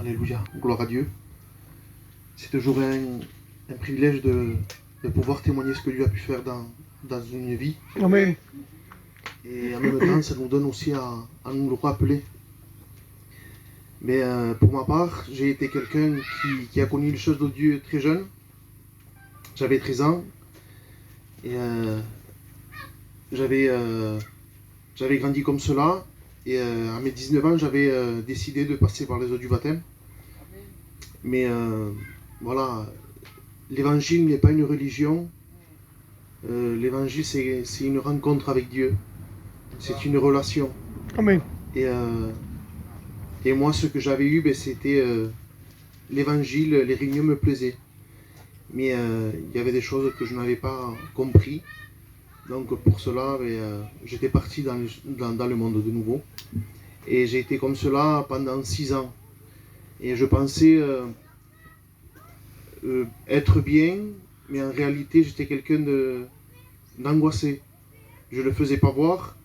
Alléluia, gloire à Dieu. C'est toujours un privilège de pouvoir témoigner ce que Dieu a pu faire dans une vie. Amen. Et en même temps, ça nous donne aussi à nous le rappeler. Mais pour ma part, j'ai été quelqu'un qui a connu les choses de Dieu très jeune. J'avais 13 ans. Et j'avais grandi comme cela. Et à mes 19 ans, j'avais décidé de passer par les eaux du baptême. Mais voilà, l'évangile n'est pas une religion. L'évangile, c'est une rencontre avec Dieu. C'est une relation. Amen. Et moi, ce que j'avais eu, c'était l'évangile. Les réunions me plaisaient. Mais il y avait des choses que je n'avais pas compris. Donc pour cela, j'étais parti dans le monde de nouveau. Et j'ai été comme cela pendant 6 ans. Et je pensais être bien, mais en réalité, j'étais quelqu'un d'angoissé. Je ne le faisais pas voir.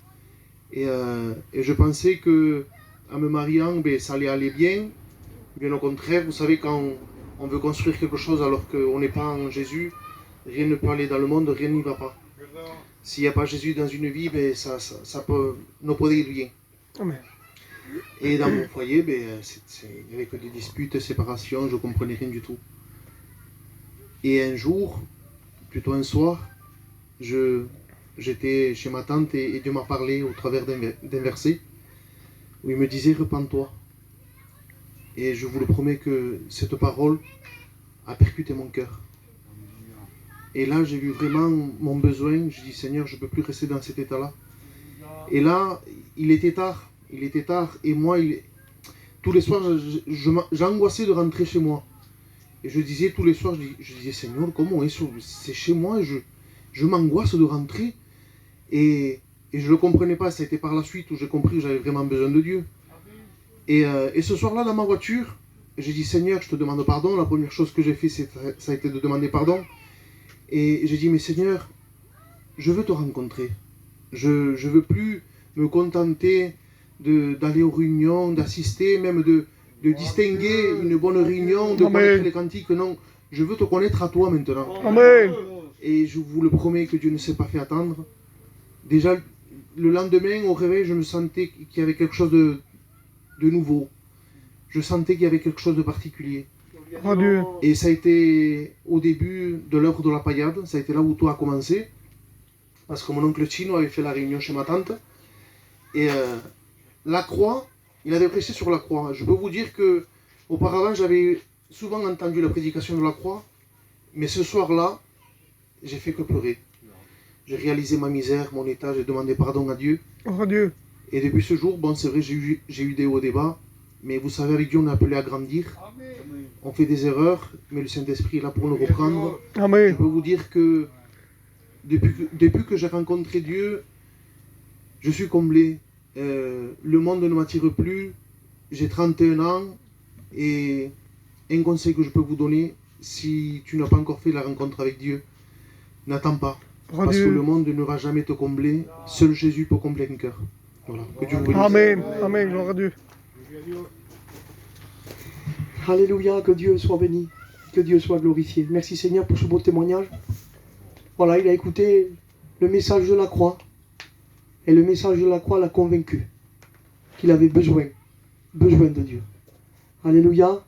Et je pensais que en me mariant, ça allait aller bien. Bien au contraire, vous savez, quand on veut construire quelque chose alors qu'on n'est pas en Jésus, rien ne peut aller dans le monde, rien n'y va pas. S'il n'y a pas Jésus dans une vie, ça peut ne pas dire rien. Amen. Et dans mon foyer, il n'y avait que des disputes, séparations, je ne comprenais rien du tout. Et un jour, plutôt un soir, j'étais chez ma tante et Dieu m'a parlé au travers d'un verset où il me disait « Repens-toi ». Et je vous le promets que cette parole a percuté mon cœur. Et là, j'ai vu vraiment mon besoin. Je dis Seigneur, je ne peux plus rester dans cet état-là. Et là, il était tard. Et moi, tous les soirs, j'angoissais de rentrer chez moi. Et je disais tous les soirs, je disais Seigneur, comment c'est chez moi, je m'angoisse de rentrer. Et je ne le comprenais pas. C'était par la suite où j'ai compris que j'avais vraiment besoin de Dieu. Et ce soir-là, dans ma voiture, j'ai dit Seigneur, je te demande pardon. La première chose que j'ai fait, ça a été de demander pardon. Et j'ai dit, mais Seigneur, je veux te rencontrer. Je ne veux plus me contenter d'aller aux réunions, d'assister, même de distinguer une bonne réunion, de connaître les cantiques. Non, je veux te connaître à toi maintenant. Amen. Et je vous le promets que Dieu ne s'est pas fait attendre. Déjà, le lendemain, au réveil, je me sentais qu'il y avait quelque chose de nouveau. Je sentais qu'il y avait quelque chose de particulier. Oh Dieu. Et ça a été au début de l'œuvre de la paillade, ça a été là où tout a commencé. Parce que mon oncle Chino avait fait la réunion chez ma tante. Et la croix, il avait prêché sur la croix. Je peux vous dire que auparavant, j'avais souvent entendu la prédication de la croix. Mais ce soir-là, j'ai fait que pleurer. J'ai réalisé ma misère, mon état, j'ai demandé pardon à Dieu. Oh Dieu. Et depuis ce jour, bon, c'est vrai, j'ai eu des hauts et des bas. Mais vous savez, avec Dieu, on est appelé à grandir. On fait des erreurs, mais le Saint-Esprit est là pour nous reprendre. Amen. Je peux vous dire que depuis que j'ai rencontré Dieu, je suis comblé. Le monde ne m'attire plus. J'ai 31 ans. Et un conseil que je peux vous donner, si tu n'as pas encore fait la rencontre avec Dieu, n'attends pas. Parce que le monde ne va jamais te combler. Seul Jésus peut combler un cœur. Voilà. Que Dieu vous bénisse. Amen. Amen. Gloire à Dieu. Alléluia, que Dieu soit béni, que Dieu soit glorifié. Merci Seigneur pour ce beau témoignage. Voilà, il a écouté le message de la croix. Et le message de la croix l'a convaincu qu'il avait besoin de Dieu. Alléluia.